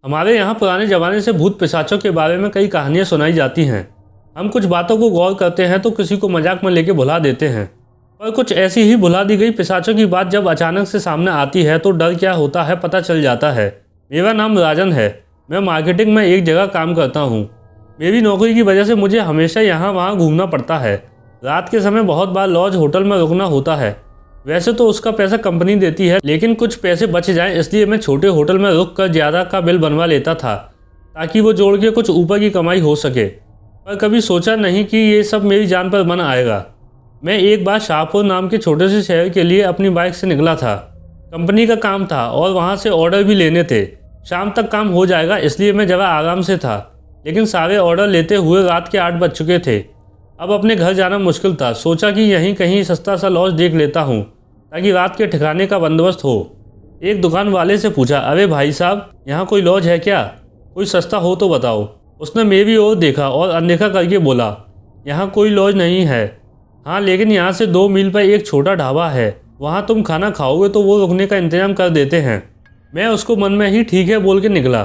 हमारे यहाँ पुराने ज़माने से भूत पिशाचों के बारे में कई कहानियाँ सुनाई जाती हैं। हम कुछ बातों को गौर करते हैं तो किसी को मजाक में लेके भुला देते हैं, पर कुछ ऐसी ही भुला दी गई पिशाचों की बात जब अचानक से सामने आती है तो डर क्या होता है पता चल जाता है। मेरा नाम राजन है। मैं मार्केटिंग में एक जगह काम करता हूँ। मेरी नौकरी की वजह से मुझे हमेशा यहाँ वहाँ घूमना पड़ता है। रात के समय बहुत बार लॉज होटल में रुकना होता है। वैसे तो उसका पैसा कंपनी देती है, लेकिन कुछ पैसे बच जाएं इसलिए मैं छोटे होटल में रुक कर ज़्यादा का बिल बनवा लेता था ताकि वो जोड़ के कुछ ऊपर की कमाई हो सके। पर कभी सोचा नहीं कि ये सब मेरी जान पर बन आएगा। मैं एक बार शाहपुर नाम के छोटे से शहर के लिए अपनी बाइक से निकला था। कंपनी का काम था और वहाँ से ऑर्डर भी लेने थे। शाम तक काम हो जाएगा इसलिए मैं ज़रा आराम से था, लेकिन सारे ऑर्डर लेते हुए रात के 8 बज चुके थे। अब अपने घर जाना मुश्किल था। सोचा कि यहीं कहीं सस्ता सा लॉज देख लेता हूँ ताकि रात के ठिकाने का बंदोबस्त हो। एक दुकान वाले से पूछा, अरे भाई साहब, यहाँ कोई लॉज है क्या? कोई सस्ता हो तो बताओ। उसने मेरी ओर देखा और अनदेखा करके बोला, यहाँ कोई लॉज नहीं है। हाँ, लेकिन यहाँ से 2 मील पर एक छोटा ढाबा है, वहाँ तुम खाना खाओगे तो वो रुकने का इंतजाम कर देते हैं। मैं उसको मन में ही ठीक है बोल के निकला।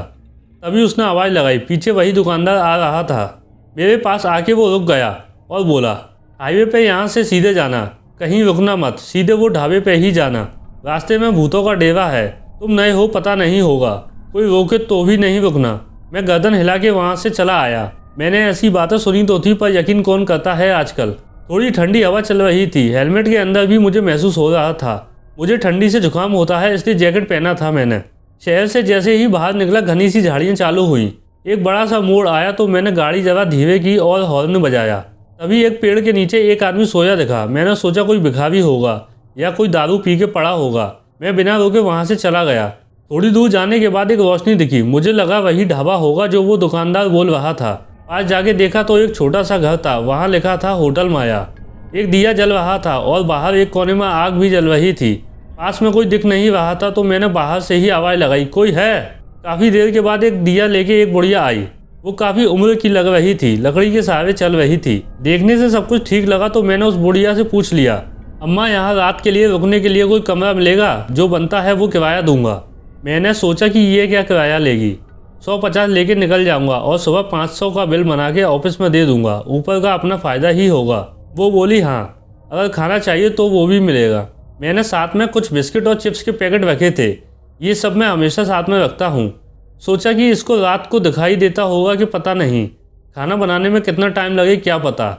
तभी उसने आवाज़ लगाई। पीछे वही दुकानदार आ रहा था। मेरे पास आके वो रुक गया और बोला, हाईवे पे यहाँ से सीधे जाना, कहीं रुकना मत, सीधे वो ढाबे पे ही जाना। रास्ते में भूतों का डेरा है, तुम नए हो पता नहीं होगा, कोई रोके तो भी नहीं रुकना। मैं गर्दन हिला के वहाँ से चला आया। मैंने ऐसी बातें सुनी तो थी, पर यकीन कौन करता है आजकल। थोड़ी ठंडी हवा चल रही थी। हेलमेट के अंदर भी मुझे महसूस हो रहा था। मुझे ठंडी से जुकाम होता है इसलिए जैकेट पहना था मैंने। शहर से जैसे ही बाहर निकला घनी सी झाड़ियाँ चालू हुई। एक बड़ा सा मोड़ आया तो मैंने गाड़ी ज़रा धीरे की और हॉर्न बजाया। तभी एक पेड़ के नीचे एक आदमी सोया दिखा। मैंने सोचा कोई भिखारी होगा या कोई दारू पी के पड़ा होगा। मैं बिना रोके वहाँ से चला गया। थोड़ी दूर जाने के बाद एक रोशनी दिखी। मुझे लगा वही ढाबा होगा जो वो दुकानदार बोल रहा था। पास जाके देखा तो एक छोटा सा घर था, वहाँ लिखा था होटल माया। एक दिया जल रहा था और बाहर एक कोने में आग भी जल रही थी। पास में कोई दिख नहीं रहा था तो मैंने बाहर से ही आवाज़ लगाई, कोई है? काफ़ी देर के बाद एक दिया लेके एक बुढ़िया आई। वो काफ़ी उम्र की लग रही थी, लकड़ी के सहारे चल रही थी। देखने से सब कुछ ठीक लगा तो मैंने उस बुढ़िया से पूछ लिया, अम्मा यहाँ रात के लिए रुकने के लिए कोई कमरा मिलेगा? जो बनता है वो किराया दूंगा। मैंने सोचा कि ये क्या किराया लेगी, 150 लेके निकल जाऊंगा और सुबह 500 का बिल बना के ऑफिस में दे दूंगा, ऊपर का अपना फ़ायदा ही होगा। वो बोली, हाँ, अगर खाना चाहिए तो वो भी मिलेगा। मैंने साथ में कुछ बिस्किट और चिप्स के पैकेट रखे थे। ये सब मैं हमेशा साथ में रखता हूँ। सोचा कि इसको रात को दिखाई देता होगा कि पता नहीं, खाना बनाने में कितना टाइम लगे क्या पता।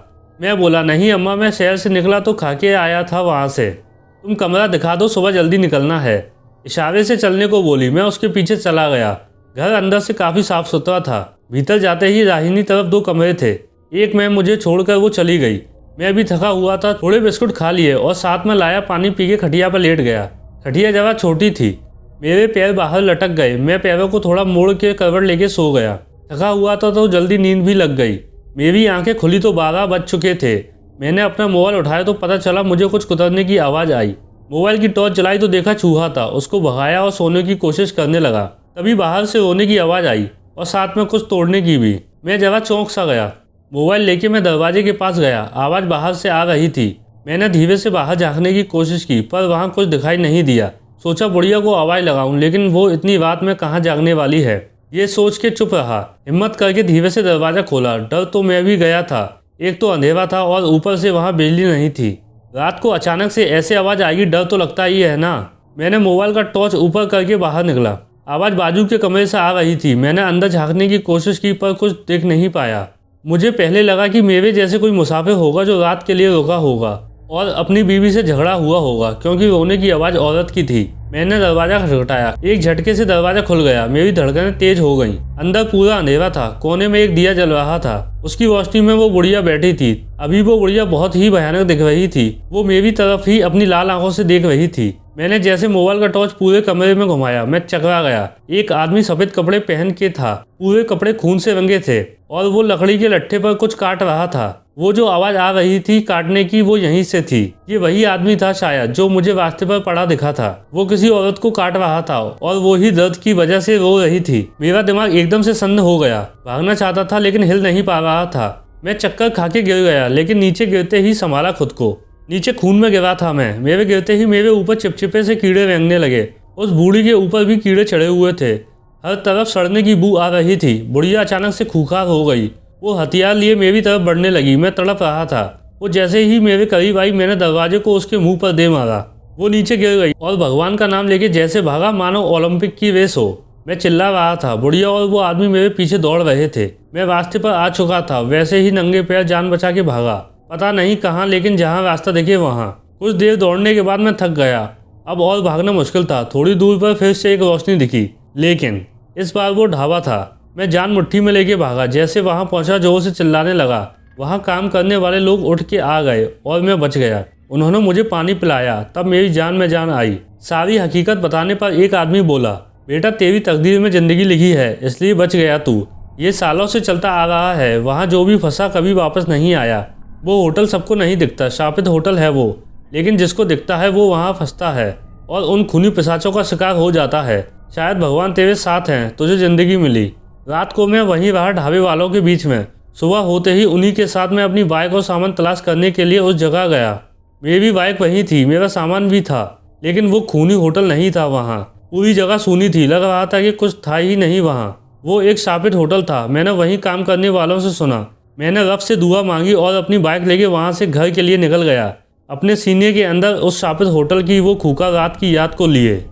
मैं बोला, नहीं अम्मा, मैं शहर से निकला तो खा के आया था वहाँ से। तुम कमरा दिखा दो, सुबह जल्दी निकलना है। इशारे से चलने को बोली। मैं उसके पीछे चला गया। घर अंदर से काफ़ी साफ सुथरा था। भीतर जाते ही दाहिनी तरफ 2 कमरे थे। एक में मुझे छोड़कर वो चली गई। मैं भी थका हुआ था, थोड़े बिस्कुट खा लिए और साथ में लाया पानी पी के खटिया पर लेट गया। खटिया जगह छोटी थी, मेरे पैर बाहर लटक गए। मैं पैरों को थोड़ा मोड़ के करवट लेके सो गया। थका हुआ था तो जल्दी नींद भी लग गई। मेरी आंखें खुली तो 12 बज चुके थे। मैंने अपना मोबाइल उठाया तो पता चला मुझे कुछ कुतरने की आवाज़ आई। मोबाइल की टॉर्च जलाई तो देखा चूहा था। उसको भगाया और सोने की कोशिश करने लगा। तभी बाहर से रोने की आवाज़ आई और साथ में कुछ तोड़ने की भी। मैं जरा चौंक सा गया। मोबाइल लेके मैं दरवाजे के पास गया। आवाज़ बाहर से आ रही थी। मैंने धीरे से बाहर झाँकने की कोशिश की पर वहाँ कुछ दिखाई नहीं दिया। सोचा बुढ़िया को आवाज़ लगाऊं, लेकिन वो इतनी रात में कहाँ जागने वाली है। ये सोच के चुप रहा। हिम्मत करके धीरे से दरवाज़ा खोला। डर तो मैं भी गया था। एक तो अंधेरा था और ऊपर से वहाँ बिजली नहीं थी। रात को अचानक से ऐसे आवाज़ आएगी, डर तो लगता ही है ना। मैंने मोबाइल का टॉर्च ऊपर करके बाहर निकला। आवाज़ बाजू के कमरे से आ रही थी। मैंने अंदर झाँकने की कोशिश की पर कुछ देख नहीं पाया। मुझे पहले लगा कि मेरे जैसे कोई मुसाफिर होगा जो रात के लिए रुका होगा और अपनी बीवी से झगड़ा हुआ होगा, क्योंकि रोने की आवाज़ औरत की थी। मैंने दरवाज़ा खटखटाया। एक झटके से दरवाज़ा खुल गया। मेरी धड़कनें तेज हो गईं। अंदर पूरा अंधेरा था। कोने में एक दिया जल रहा था। उसकी रोशनी में वो बुढ़िया बैठी थी। अभी वो बुढ़िया बहुत ही भयानक दिख रही थी। वो मेरी तरफ ही अपनी लाल आंखों से देख रही थी। मैंने जैसे मोबाइल का टॉर्च पूरे कमरे में घुमाया, मैं चकरा गया। एक आदमी सफ़ेद कपड़े पहन के था। पूरे कपड़े खून से रंगे थे और वो लकड़ी के लट्ठे पर कुछ काट रहा था। वो जो आवाज़ आ रही थी काटने की, वो यहीं से थी। ये वही आदमी था शायद जो मुझे रास्ते पर पड़ा दिखा था। वो किसी औरत को काट रहा था और वो ही दर्द की वजह से रो रही थी। मेरा दिमाग एकदम से सन्न हो गया। भागना चाहता था लेकिन हिल नहीं पा रहा था। मैं चक्कर खा के गिर गया, लेकिन नीचे गिरते ही संभाला खुद को। नीचे खून में गिरा था मैं। मेरे गिरते ही मेरे ऊपर चिपचिपे से कीड़े रेंगने लगे। उस बूढ़ी के ऊपर भी कीड़े चढ़े हुए थे। हर तरफ सड़ने की बू आ रही थी। बुढ़िया अचानक से खूंखार हो गई। वो हथियार लिए मेरी तरफ बढ़ने लगी। मैं तड़प रहा था। वो जैसे ही मेरे करीब आई, मैंने दरवाजे को उसके मुंह पर दे मारा। वो नीचे गिर गई और भगवान का नाम लेके जैसे भागा मानो ओलंपिक की रेस हो। मैं चिल्ला रहा था। बुढ़िया और वो आदमी मेरे पीछे दौड़ रहे थे। मैं रास्ते पर आ चुका था। वैसे ही नंगे पैर जान बचा के भागा, पता नहीं कहाँ, लेकिन जहाँ रास्ता दिखे वहाँ। कुछ देर दौड़ने के बाद मैं थक गया। अब और भागना मुश्किल था। थोड़ी दूर पर फिर से एक रोशनी दिखी, लेकिन इस बार वो ढाबा था। मैं जान मुट्ठी में लेके भागा। जैसे वहाँ पहुँचा, जोर से चिल्लाने लगा। वहाँ काम करने वाले लोग उठ के आ गए और मैं बच गया। उन्होंने मुझे पानी पिलाया। तब मेरी जान में जान आई। सारी हकीकत बताने पर एक आदमी बोला, बेटा तेरी तकदीर में ज़िंदगी लिखी है, इसलिए बच गया तू। ये सालों से चलता आ रहा है। वहाँ जो भी फंसा कभी वापस नहीं आया। वो होटल सबको नहीं दिखता, शापित होटल है वो, लेकिन जिसको दिखता है वो वहाँ फंसता है और उन खूनी पिशाचों का शिकार हो जाता है। शायद भगवान तेरे साथ हैं, तुझे ज़िंदगी मिली। रात को मैं वहीं रहा, ढाबे वालों के बीच में। सुबह होते ही उन्हीं के साथ मैं अपनी बाइक और सामान तलाश करने के लिए उस जगह गया। मेरी बाइक वहीं थी, मेरा सामान भी था, लेकिन वो खूनी होटल नहीं था वहाँ। पूरी जगह सूनी थी, लग रहा था कि कुछ था ही नहीं वहाँ। वो एक शापित होटल था। मैंने वहीं काम करने वालों से सुना। मैंने रब से दुआ मांगी और अपनी बाइक लेके वहाँ से घर के लिए निकल गया, अपने सीने के अंदर उस शापित होटल की वो खूंखार रात की याद को लिए।